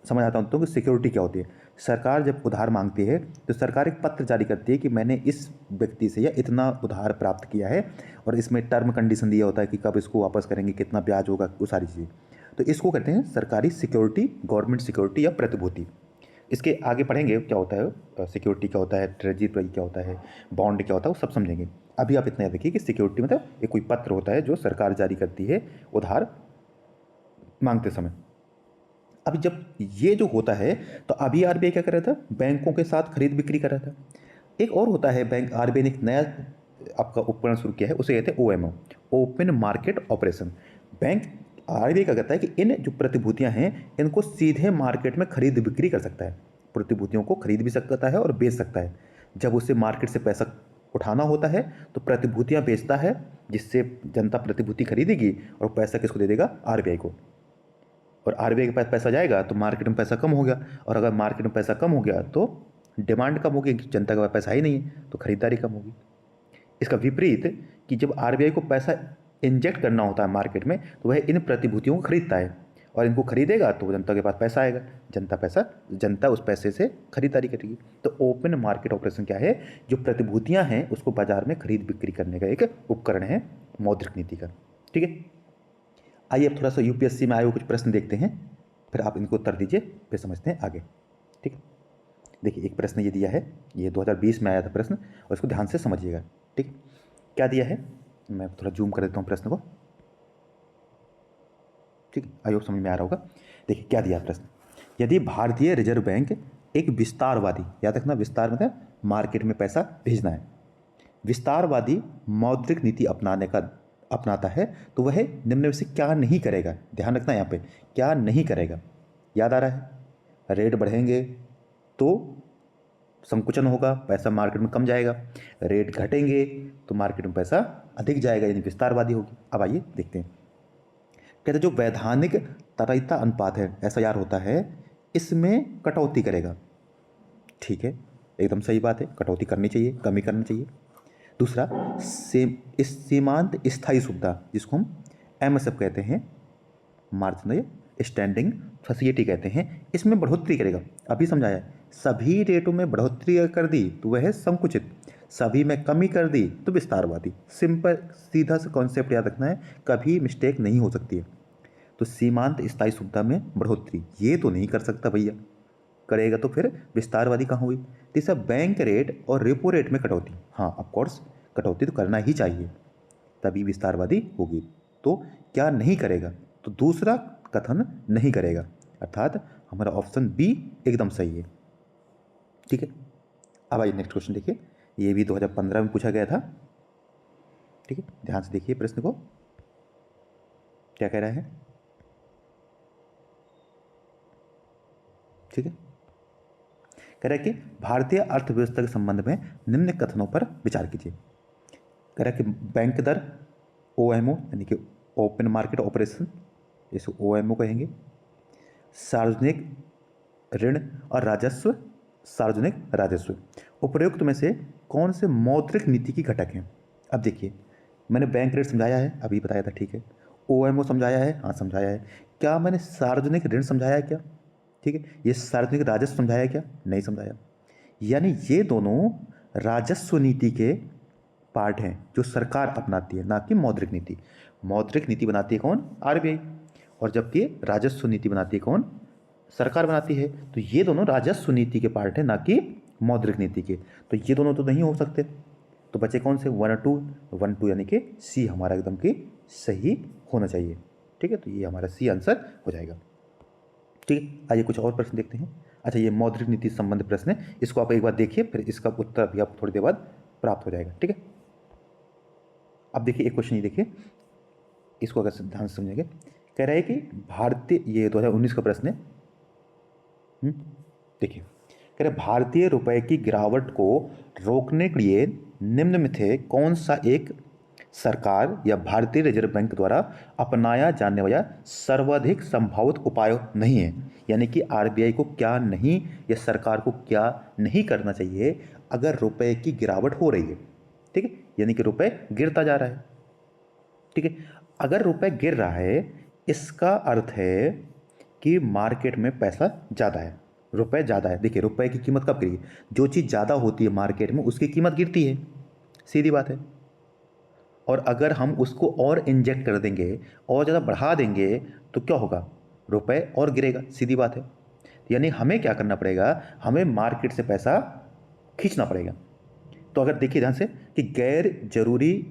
समझ आता हूँ तो कि सिक्योरिटी क्या होती है। सरकार जब उधार मांगती है तो सरकार एक पत्र जारी करती है कि मैंने इस व्यक्ति से या इतना उधार प्राप्त किया है, और इसमें टर्म कंडीशन दिया होता है कि कब इसको वापस करेंगे, कितना ब्याज होगा, वो सारी चीज़ें। तो इसको कहते हैं सरकारी सिक्योरिटी, गवर्नमेंट सिक्योरिटी या प्रतिभूति। इसके आगे पढ़ेंगे क्या होता है, सिक्योरिटी क्या होता है, ट्रेजरी क्या होता है, बॉन्ड क्या होता है, वो सब समझेंगे। अभी आप इतना याद रखिए कि सिक्योरिटी मतलब एक कोई पत्र होता है जो सरकार जारी करती है उधार मांगते समय। अब जब ये जो होता है, तो अभी आरबीआई क्या कर रहा था, बैंकों के साथ खरीद बिक्री कर रहा था। एक और होता है, बैंक आरबीआई ने एक नया आपका उपकरण शुरू किया है, उसे कहते हैं OMO, open market operation. Bank RBI क्या करता है कि इन जो प्रतिभूतियां हैं इनको सीधे मार्केट में खरीद बिक्री कर सकता है। प्रतिभूतियों को खरीद भी सकता है और बेच सकता है। जब उसे मार्केट से पैसा उठाना होता है तो प्रतिभूतियां बेचता है, जिससे जनता प्रतिभूति खरीदेगी और पैसा किसको दे देगा? आरबीआई को। और आरबीआई के पास पैसा जाएगा तो मार्केट में पैसा कम हो गया, और अगर मार्केट में पैसा कम हो गया तो डिमांड कम होगी, जनता के पास पैसा ही नहीं है तो खरीदारी कम होगी। इसका विपरीत कि जब आरबीआई को पैसा इंजेक्ट करना होता है मार्केट में, तो वह इन प्रतिभूतियों को खरीदता है, और इनको खरीदेगा तो जनता के पास पैसा आएगा, जनता उस पैसे से खरीदारी करेगी। तो ओपन मार्केट ऑपरेशन क्या है? जो प्रतिभूतियां हैं उसको बाजार में खरीद बिक्री करने का एक उपकरण है मौद्रिक नीति का। ठीक है, आइए अब थोड़ा सा यूपीएससी में आए हुए कुछ प्रश्न देखते हैं, फिर आप इनको उत्तर दीजिए, फिर समझते हैं आगे। ठीक है, देखिए एक प्रश्न ये दिया है, ये 2020 में आया था प्रश्न, और इसको ध्यान से समझिएगा। ठीक, क्या दिया है, मैं थोड़ा जूम कर देता हूँ प्रश्न को। ठीक है, आई होप समझ में आ रहा होगा। देखिए क्या दिया प्रश्न, यदि भारतीय रिजर्व बैंक एक विस्तारवादी, याद रखना विस्तार मतलब मार्केट में पैसा भेजना है, विस्तारवादी मौद्रिक नीति अपनाता है तो वह निम्न में से क्या नहीं करेगा। ध्यान रखना यहाँ पे क्या नहीं करेगा, याद आ रहा है। रेट बढ़ेंगे तो संकुचन होगा, पैसा मार्केट में कम जाएगा, रेट घटेंगे तो मार्केट में पैसा अधिक जाएगा, यानी विस्तारवादी होगी। अब आइए देखते हैं, कहते जो वैधानिक तरलता अनुपात है SIR होता है, इसमें कटौती करेगा। ठीक है, एकदम सही बात है, कटौती करनी चाहिए, कमी करनी चाहिए। दूसरा इस सीमांत स्थायी सुविधा जिसको हम MSF कहते हैं, मार्जिनल स्टैंडिंग फैसिलिटी कहते हैं, इसमें बढ़ोतरी करेगा। अभी समझाया, सभी रेटों में बढ़ोतरी कर दी तो वह है संकुचित, सभी में कमी कर दी तो विस्तारवादी। सिंपल सीधा सा कॉन्सेप्ट याद रखना है, कभी मिस्टेक नहीं हो सकती है। तो सीमांत स्थायी सुविधा में बढ़ोतरी ये तो नहीं कर सकता भैया, करेगा तो फिर विस्तारवादी कहाँ हुई। तीसरा बैंक रेट और रेपो रेट में कटौती, हाँ ऑफकोर्स कटौती तो करना ही चाहिए, तभी विस्तारवादी होगी। तो क्या नहीं करेगा, तो दूसरा कथन नहीं करेगा, अर्थात हमारा ऑप्शन बी एकदम सही है। ठीक है, अब आइए नेक्स्ट क्वेश्चन देखिए, ये भी 2015 में पूछा गया था। ठीक है, ध्यान से देखिए प्रश्न को, क्या कह रहा है। ठीक है, कह रहा है कि भारतीय अर्थव्यवस्था के संबंध में निम्न कथनों पर विचार कीजिए। कह रहा है कि बैंक दर OMO यानी कि ओपन मार्केट ऑपरेशन, इसे OMO कहेंगे, सार्वजनिक ऋण और राजस्व, सार्वजनिक राजस्व उपरोक्त में से कौन से मौद्रिक नीति की घटक हैं। अब देखिए, मैंने बैंक रेट समझाया है, अभी बताया था। ठीक है, OMO समझाया है, हाँ समझाया है। क्या मैंने सार्वजनिक ऋण समझाया है क्या? ठीक है, ये सार्वजनिक राजस्व समझाया क्या? नहीं समझाया। यानी ये दोनों राजस्व नीति के पार्ट हैं जो सरकार अपनाती है, ना कि मौद्रिक नीति। मौद्रिक नीति बनाती है कौन? RBI, और जबकि राजस्व नीति बनाती है कौन? सरकार बनाती है। तो ये दोनों राजस्व नीति के पार्ट हैं, ना कि मौद्रिक नीति के। तो ये दोनों तो नहीं हो सकते, तो बचे कौन से? 1 और 2 यानी कि सी हमारा एकदम की सही होना चाहिए। ठीक है, तो ये हमारा सी आंसर हो जाएगा। ठीक है, आइए कुछ और प्रश्न देखते हैं। अच्छा, ये मौद्रिक नीति से संबंधित प्रश्न है, इसको आप एक बार देखिए, फिर इसका उत्तर भी आप थोड़ी देर बाद प्राप्त हो जाएगा। ठीक है, अब देखिए एक क्वेश्चन, ये देखिए, इसको अगर ध्यान से समझेंगे, कह रहा है कि भारतीय, ये 2019 का प्रश्न है। देखिए, कह रहे भारतीय रुपए की गिरावट को रोकने के लिए निम्न में से कौन सा एक सरकार या भारतीय रिजर्व बैंक द्वारा अपनाया जाने वाला सर्वाधिक संभावित उपाय नहीं है। यानी कि RBI को क्या नहीं, या सरकार को क्या नहीं करना चाहिए अगर रुपए की गिरावट हो रही है। ठीक है, यानी कि रुपए गिरता जा रहा है। ठीक है, अगर रुपए गिर रहा है इसका अर्थ है कि मार्केट में पैसा ज़्यादा है, रुपए ज़्यादा है। देखिए, रुपए की कीमत कब गिरी? जो चीज़ ज़्यादा होती है मार्केट में उसकी कीमत गिरती है, सीधी बात है। और अगर हम उसको और इंजेक्ट कर देंगे और ज़्यादा बढ़ा देंगे तो क्या होगा? रुपए और गिरेगा, सीधी बात है। यानी हमें क्या करना पड़ेगा? हमें मार्केट से पैसा खींचना पड़ेगा। तो अगर देखिए ध्यान से कि गैर जरूरी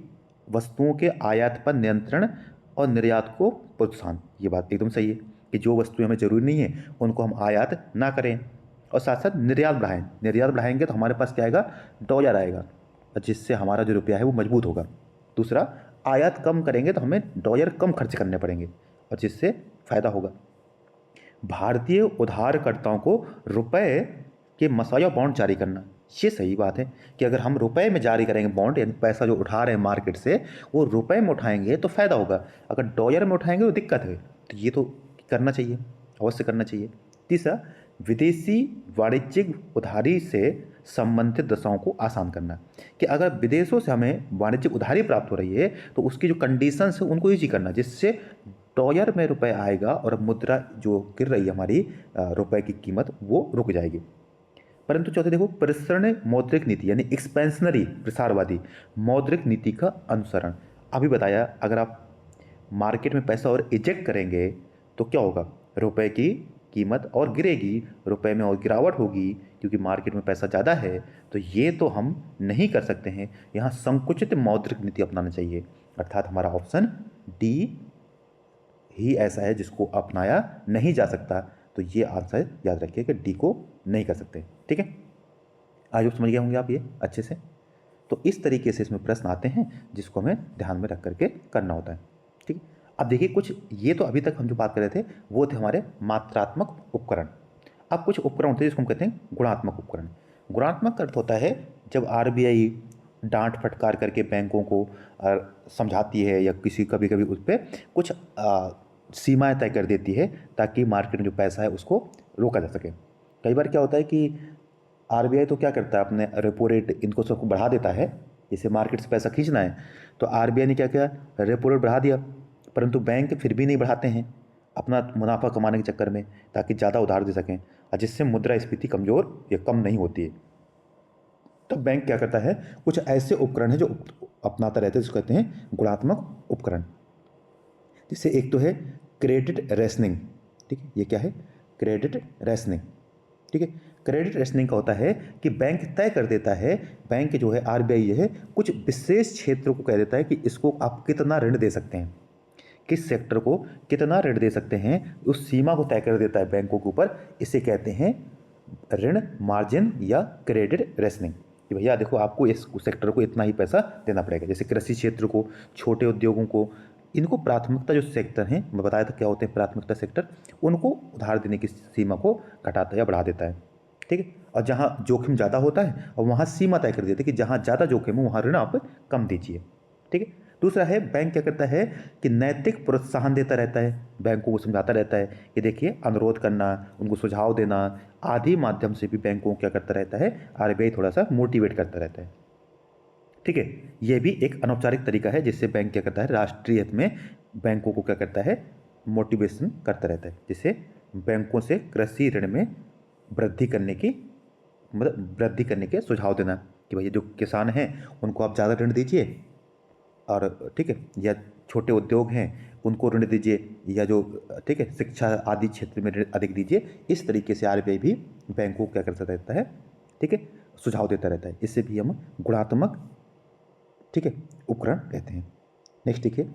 वस्तुओं के आयात पर नियंत्रण और निर्यात को प्रोत्साहन, ये बात एकदम सही है कि जो वस्तुएं हमें जरूरी नहीं है उनको हम आयात ना करें, और साथ साथ निर्यात बढ़ाएं। निर्यात बढ़ाएंगे तो हमारे पास क्या आएगा? डॉलर आएगा, जिससे हमारा जो रुपया है वो मजबूत होगा। दूसरा, आयात कम करेंगे तो हमें डॉलर कम खर्च करने पड़ेंगे, और जिससे फ़ायदा होगा। भारतीय उधारकर्ताओं को रुपए के मसाया बॉन्ड जारी करना, ये सही बात है कि अगर हम रुपए में जारी करेंगे बॉन्ड, यानी पैसा जो उठा रहे हैं मार्केट से वो रुपए में उठाएंगे तो फ़ायदा होगा, अगर डॉलर में उठाएंगे तो दिक्कत है। तो ये तो करना चाहिए, अवश्य करना चाहिए। तीसरा, विदेशी वाणिज्यिक उधारी से संबंधित दशाओं को आसान करना, कि अगर विदेशों से हमें वाणिज्यिक उधारी प्राप्त हो रही है तो उसकी जो कंडीशंस है उनको ईजी करना, जिससे डॉलर में रुपए आएगा और मुद्रा जो गिर रही है हमारी रुपए की कीमत वो रुक जाएगी। परंतु चौथे देखो, प्रसरण मौद्रिक नीति यानी एक्सपेंशनरी प्रसारवादी मौद्रिक नीति का अनुसरण। अभी बताया, अगर आप मार्केट में पैसा और इजेक्ट करेंगे तो क्या होगा? रुपए की कीमत और गिरेगी, रुपए में और गिरावट होगी क्योंकि मार्केट में पैसा ज़्यादा है। तो ये तो हम नहीं कर सकते हैं, यहाँ संकुचित मौद्रिक नीति अपनाना चाहिए, अर्थात हमारा ऑप्शन डी ही ऐसा है जिसको अपनाया नहीं जा सकता। तो ये आंसर याद रखिए कि डी को नहीं कर सकते। ठीक है, आज समझ गए होंगे आप ये अच्छे से। तो इस तरीके से इसमें प्रश्न आते हैं जिसको हमें ध्यान में रख करके करना होता है। ठीक है, अब देखिए कुछ ये तो अभी तक हम जो बात कर रहे थे वो थे हमारे मात्रात्मक उपकरण। अब कुछ उपकरण होते हैं जिसको हम कहते हैं गुणात्मक उपकरण। गुणात्मक अर्थ होता है जब आरबीआई डांट फटकार करके बैंकों को समझाती है या किसी कभी कभी उस पर कुछ सीमाएं तय कर देती है ताकि मार्केट में जो पैसा है उसको रोका जा सके। कई बार क्या होता है कि आरबीआई तो क्या करता है, अपने रेपो रेट इनको सबको बढ़ा देता है, जैसे मार्केट से पैसा खींचना है तो आरबीआई ने क्या किया, रेपो रेट बढ़ा दिया, परंतु बैंक फिर भी नहीं बढ़ाते हैं अपना मुनाफा कमाने के चक्कर में ताकि ज़्यादा उधार दे सकें, और जिससे मुद्रास्फीति कमज़ोर या कम नहीं होती है। तब बैंक क्या करता है, कुछ ऐसे उपकरण हैं जो अपनाता रहता है जिसको कहते हैं गुणात्मक उपकरण। जैसे एक तो है क्रेडिट रेशनिंग। ठीक है, ये क्या है, क्रेडिट रेशनिंग। ठीक है, क्रेडिट रेशनिंग का होता है कि बैंक तय कर देता है, बैंक जो है आरबीआई है कुछ विशेष क्षेत्रों को कह देता है कि इसको आप कितना ऋण दे सकते हैं, किस सेक्टर को कितना ऋण दे सकते हैं, उस सीमा को तय कर देता है बैंकों के ऊपर। इसे कहते हैं ऋण मार्जिन या क्रेडिट रेशनिंग, कि भैया देखो आपको इस सेक्टर को इतना ही पैसा देना पड़ेगा। जैसे कृषि क्षेत्र को, छोटे उद्योगों को, इनको प्राथमिकता जो सेक्टर हैं, मैं बताया था क्या होते हैं प्राथमिकता सेक्टर, उनको उधार देने की सीमा को घटाता है या बढ़ा देता है। ठीक है, और जहाँ जोखिम ज़्यादा होता है और वहाँ सीमा तय कर देते हैं कि जहाँ ज़्यादा जोखिम है वहाँ ऋण आप कम दीजिए। ठीक है, दूसरा है बैंक क्या करता है कि नैतिक प्रोत्साहन देता रहता है, बैंकों को समझाता रहता है कि देखिए अनुरोध करना, उनको सुझाव देना आदि माध्यम से भी बैंकों को क्या करता रहता है, आरबीआई थोड़ा सा मोटिवेट करता रहता है। ठीक है, यह भी एक अनौपचारिक तरीका है जिससे बैंक क्या करता है, राष्ट्रीय हित में बैंकों को क्या करता है, मोटिवेशन करता रहता है, जिससे बैंकों से कृषि ऋण में वृद्धि करने की वृद्धि करने के सुझाव देना कि भैया जो किसान हैं उनको आप ज़्यादा ऋण दीजिए, और ठीक है, या छोटे उद्योग हैं उनको ऋण दीजिए, या जो ठीक है शिक्षा आदि क्षेत्र में ऋण अधिक दीजिए। इस तरीके से आरबीआई भी बैंकों को क्या करता रहता है, ठीक है, सुझाव देता रहता है। इससे भी हम गुणात्मक ठीक है उपकरण कहते हैं। नेक्स्ट देखिए,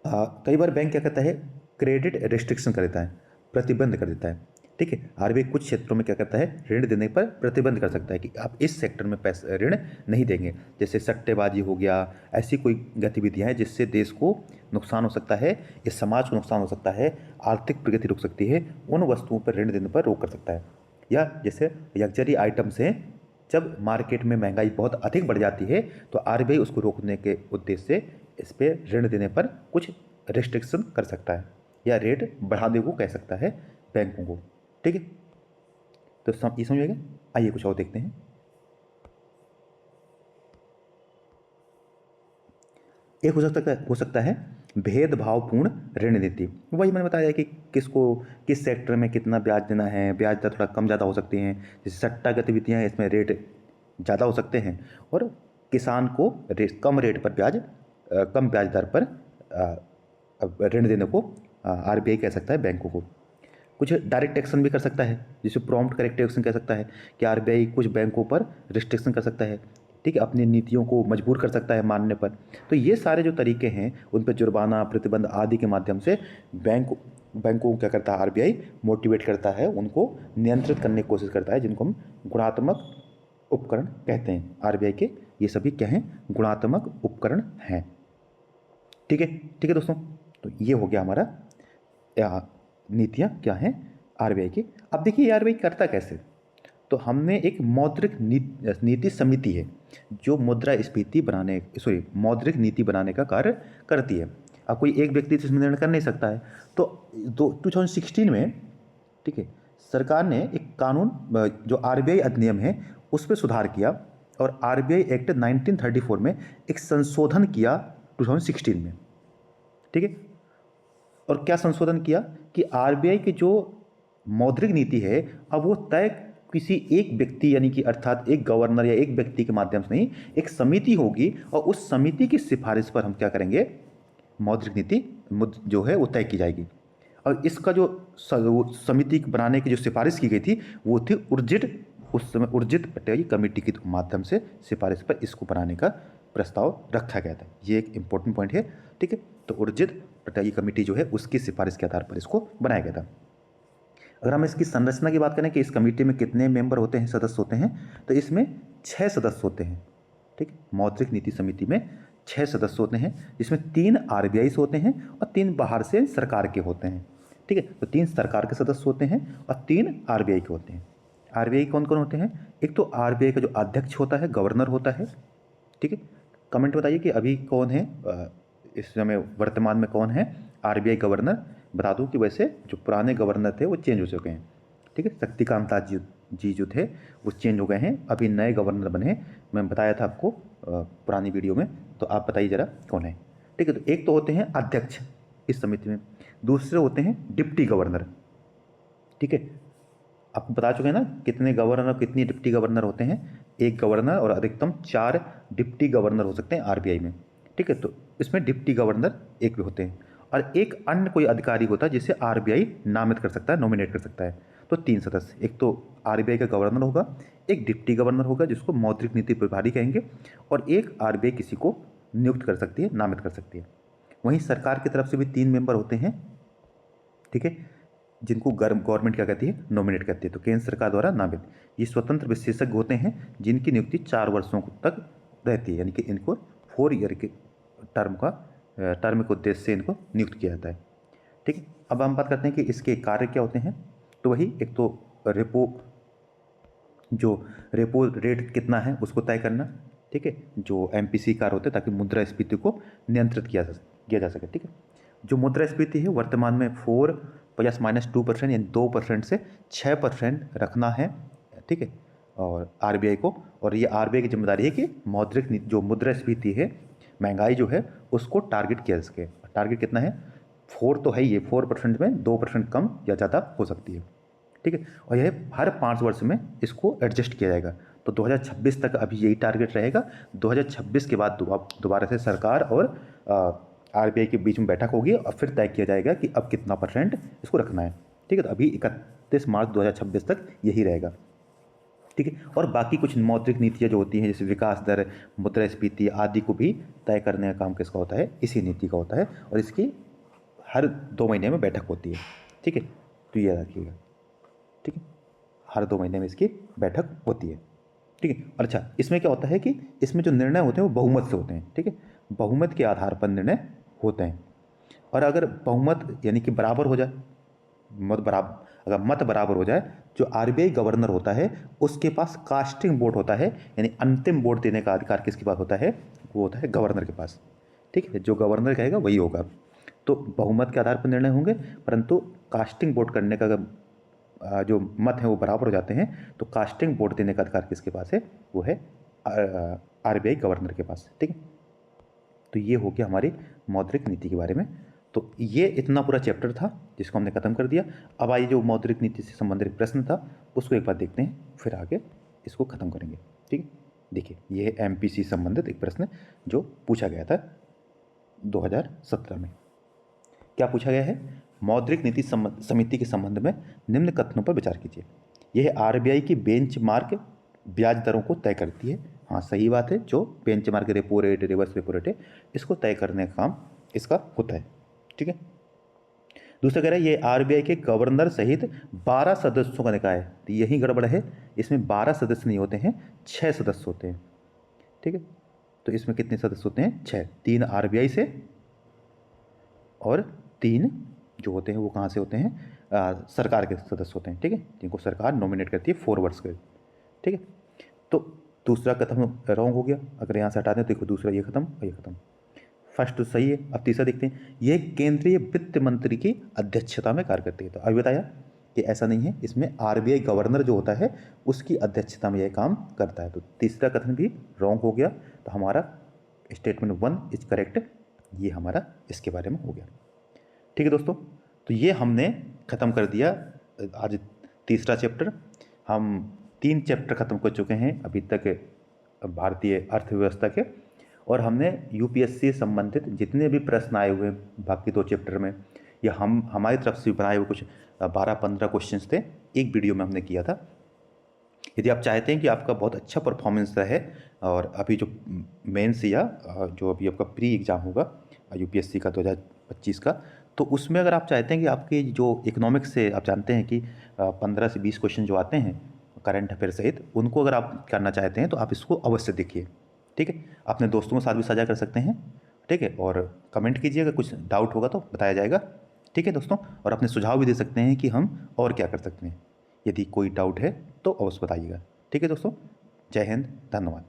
कई बार बैंक क्या करता है, क्रेडिट रेस्ट्रिक्शन कर देता है, प्रतिबंध कर देता है। ठीक है, आरबीआई कुछ क्षेत्रों में क्या करता है, ऋण देने पर प्रतिबंध कर सकता है कि आप इस सेक्टर में पैसा ऋण नहीं देंगे। जैसे सट्टेबाजी हो गया, ऐसी कोई गतिविधियां हैं जिससे देश को नुकसान हो सकता है, इस समाज को नुकसान हो सकता है, आर्थिक प्रगति रुक सकती है, उन वस्तुओं पर ऋण देने पर रोक कर सकता है। या जैसे लग्जरी आइटम्स हैं, जब मार्केट में महंगाई बहुत अधिक बढ़ जाती है तो आरबीआई उसको रोकने के उद्देश्य से इस पर ऋण देने पर कुछ रिस्ट्रिक्शन कर सकता है या रेट बढ़ाने को कह सकता है बैंकों को। ठीक है, तो ये समझिएगा। आइए कुछ और देखते हैं। एक हो सकता है भेदभावपूर्ण ऋण नीति। वही मैंने बताया कि किसको किस सेक्टर में कितना ब्याज देना है, ब्याज दर थोड़ा कम ज़्यादा हो सकती हैं, जैसे सट्टा गतिविधियाँ हैं इसमें रेट ज़्यादा हो सकते हैं, और किसान को कम रेट पर कम ब्याज दर पर ऋण देने को आरबीआई कह सकता है बैंकों को। कुछ डायरेक्ट एक्शन भी कर सकता है, जिसे प्रॉम्प्ट करेक्टिव एक्शन कह सकता है कि आरबीआई कुछ बैंकों पर रिस्ट्रिक्शन कर सकता है, ठीक है, अपनी नीतियों को मजबूर कर सकता है मानने पर। तो ये सारे जो तरीके हैं उन पर जुर्माना, प्रतिबंध आदि के माध्यम से बैंकों को क्या करता है, आरबीआई मोटिवेट करता है, उनको नियंत्रित करने की कोशिश करता है, जिनको हम गुणात्मक उपकरण कहते हैं। आरबीआई के ये सभी क्या हैं, गुणात्मक उपकरण हैं। ठीक है दोस्तों, तो ये हो गया हमारा नीतियाँ क्या हैं आरबीआई की। अब देखिए आरबीआई करता कैसे, तो हमने एक मौद्रिक नीति समिति है जो मौद्रिक नीति बनाने का कार्य करती है। अब कोई एक व्यक्ति इसमें निर्णय कर नहीं सकता है। तो 2016 में ठीक है सरकार ने एक कानून जो आरबीआई अधिनियम है उस पर सुधार किया, और आरबीआई एक्ट 1934 में एक संशोधन किया 2016 में। ठीक है, और क्या संशोधन किया कि आरबीआई की जो मौद्रिक नीति है अब वो तय किसी एक व्यक्ति यानी कि अर्थात एक गवर्नर या एक व्यक्ति के माध्यम से नहीं, एक समिति होगी, और उस समिति की सिफारिश पर हम क्या करेंगे, मौद्रिक नीति जो है वो तय की जाएगी। और इसका जो समिति बनाने की जो सिफारिश की गई थी वो थी उस समय उर्जित पटेल कमेटी के माध्यम से सिफारिश पर इसको बनाने का प्रस्ताव रखा गया था। ये एक इंपॉर्टेंट पॉइंट है। ठीक है, तो उर्जित ये कमेटी जो है उसकी सिफारिश के आधार पर इसको बनाया गया था। अगर हम इसकी संरचना की बात करें कि इस कमेटी में कितने मेंबर होते हैं, सदस्य होते हैं, तो इसमें 6 सदस्य होते हैं। ठीक है, मौद्रिक नीति समिति में 6 सदस्य होते हैं, जिसमें 3 आरबीआई से होते हैं और 3 बाहर से सरकार के होते हैं। ठीक है, तो 3 सरकार के सदस्य होते हैं और 3 आरबीआई के होते हैं। आरबीआई कौन कौन होते हैं? एक तो आरबीआई का जो अध्यक्ष होता है, गवर्नर होता है। ठीक है, कमेंट बताइए कि अभी कौन है, इस समय वर्तमान में कौन है आरबीआई गवर्नर। बता दूं कि वैसे जो पुराने गवर्नर थे वो चेंज हो चुके हैं। ठीक है, शक्तिकांत दास जी जो थे वो चेंज हो गए हैं, अभी नए गवर्नर बने हैं। मैं बताया था आपको पुरानी वीडियो में, तो आप बताइए ज़रा कौन है। ठीक है, तो एक तो होते हैं अध्यक्ष इस समिति में, दूसरे होते हैं डिप्टी गवर्नर। ठीक है, आपको बता चुके हैं ना कितने गवर्नर और कितनी डिप्टी गवर्नर होते हैं। एक गवर्नर और अधिकतम 4 डिप्टी गवर्नर हो सकते हैं आरबीआई में। ठीक है, तो इसमें डिप्टी गवर्नर एक भी होते हैं और एक अन्य कोई अधिकारी होता है जिसे आरबीआई नामित कर सकता है, नॉमिनेट कर सकता है। तो 3 सदस्य, एक तो आरबीआई का गवर्नर होगा, एक डिप्टी गवर्नर होगा जिसको मौद्रिक नीति प्रभारी कहेंगे, और एक आरबीआई किसी को नियुक्त कर सकती है, नामित कर सकती है। वहीं सरकार की तरफ से भी 3 मेंबर होते हैं। ठीक है, जिनको गवर्नमेंट क्या कहती है, नॉमिनेट करती है, तो केंद्र सरकार द्वारा नामित। ये स्वतंत्र विशेषज्ञ होते हैं जिनकी नियुक्ति 4 वर्षों तक रहती है, यानी कि इनको 4 ईयर के टर्म के उद्देश्य से इनको नियुक्त किया जाता है। ठीक है, अब हम बात करते हैं कि इसके कार्य क्या होते हैं। तो वही एक तो रेपो रेट कितना है उसको तय करना। ठीक है, जो एमपीसी कार्य होते हैं ताकि मुद्रास्फीति को नियंत्रित किया जा सके। ठीक है, जो मुद्रास्फीति है वर्तमान में 4 ± 2% यानी 2% से 6% रखना है। ठीक है, और आरबीआई को, और ये आरबीआई की जिम्मेदारी है कि मौद्रिक नीति जो मुद्रास्फीति है, महंगाई जो है उसको टारगेट किया जा सके। टारगेट कितना है? 4 तो है ही, 4% में 2% कम या ज़्यादा हो सकती है। ठीक है, और यह हर 5 वर्ष में इसको एडजस्ट किया जाएगा। तो 2026 तक अभी यही टारगेट रहेगा। 2026 के बाद दोबारा से सरकार और आरबीआई के बीच में बैठक होगी और फिर तय किया जाएगा कि अब कितना % इसको रखना है। ठीक है, तो अभी 31 मार्च 2026 तक यही रहेगा। ठीक है, और बाकी कुछ मौद्रिक नीतियाँ जो होती हैं जैसे विकास दर, मुद्रास्फीति आदि को भी तय करने का काम किसका होता है? इसी नीति का होता है, और इसकी हर 2 महीने में बैठक होती है। ठीक है, तो ये रखिएगा। ठीक है, हर 2 महीने में इसकी बैठक होती है। ठीक है, और अच्छा इसमें क्या होता है कि इसमें जो निर्णय होते हैं वो बहुमत से होते हैं। ठीक है, बहुमत के आधार पर निर्णय होते हैं, और अगर बहुमत यानी कि बराबर हो जाए, अगर मत बराबर हो जाए, जो आरबीआई गवर्नर होता है उसके पास कास्टिंग वोट होता है, यानी अंतिम वोट देने का अधिकार किसके पास होता है? वो होता है गवर्नर के पास। ठीक है, जो गवर्नर कहेगा वही होगा। तो बहुमत के आधार पर निर्णय होंगे, परंतु कास्टिंग वोट करने का अगर जो मत है वो बराबर हो जाते हैं तो कास्टिंग वोट देने का अधिकार किसके पास है? वो है आरबीआई गवर्नर के पास। ठीक है, तो ये हो गया हमारी मौद्रिक नीति के बारे में। तो ये इतना पूरा चैप्टर था जिसको हमने ख़त्म कर दिया। अब आइए जो मौद्रिक नीति से संबंधित प्रश्न था उसको एक बार देखते हैं, फिर आगे इसको ख़त्म करेंगे। ठीक है, देखिए ये एमपीसी संबंधित एक प्रश्न जो पूछा गया था 2017 में। क्या पूछा गया है? मौद्रिक नीति समिति के संबंध में निम्न कथनों पर विचार कीजिए। यह आरबीआई की बेंचमार्क ब्याज दरों को तय करती है। हाँ सही बात है, जो benchmark repo rate, reverse repo rate है, इसको तय करने का काम इसका होता है। ठीक है, दूसरा कह रहा है ये आरबीआई के गवर्नर सहित 12 सदस्यों का निकाय है। तो यही गड़बड़ है, इसमें 12 सदस्य नहीं होते हैं, 6 सदस्य होते हैं। ठीक है, तो इसमें कितने सदस्य होते हैं? 6। 3 आरबीआई से और 3 जो होते हैं वो कहाँ से होते हैं? सरकार के सदस्य होते हैं। ठीक है, जिनको सरकार नॉमिनेट करती है 4 वर्ष के। ठीक है, तो दूसरा कथन रॉन्ग हो गया। अगर यहाँ से हटा दें तो देखो दूसरा ये खत्म और ये खत्म। फर्स्ट तो सही है। अब तीसरा देखते हैं, यह केंद्रीय वित्त मंत्री की अध्यक्षता में कार्य करती है। तो अभी बताया कि ऐसा नहीं है, इसमें आरबीआई गवर्नर जो होता है उसकी अध्यक्षता में यह काम करता है। तो तीसरा कथन भी रॉन्ग हो गया। तो हमारा स्टेटमेंट 1 इज करेक्ट, ये हमारा इसके बारे में हो गया। ठीक है दोस्तों, तो ये हमने ख़त्म कर दिया आज तीसरा चैप्टर। हम 3 चैप्टर ख़त्म कर चुके हैं अभी तक भारतीय अर्थव्यवस्था के, और हमने यूपीएससी संबंधित जितने भी प्रश्न आए हुए बाकी 2 चैप्टर में, या हमारी तरफ से बनाए हुए कुछ 12-15 क्वेश्चंस थे, एक वीडियो में हमने किया था। यदि आप चाहते हैं कि आपका बहुत अच्छा परफॉर्मेंस रहे और अभी जो मेंस या जो अभी आपका प्री एग्ज़ाम होगा यूपीएससी का 2025 का। तो उसमें अगर आप चाहते हैं कि आपके जो इकोनॉमिक्स से आप जानते हैं कि 15 से 20 क्वेश्चन जो आते हैं करंट अफेयर सहित, उनको अगर आप करना चाहते हैं तो आप इसको अवश्य देखिए। ठीक है, अपने दोस्तों के साथ भी साझा कर सकते हैं। ठीक है, और कमेंट कीजिए, अगर कुछ डाउट होगा तो बताया जाएगा। ठीक है दोस्तों, और अपने सुझाव भी दे सकते हैं कि हम और क्या कर सकते हैं। यदि कोई डाउट है तो अवश्य बताइएगा। ठीक है दोस्तों, जय हिंद, धन्यवाद।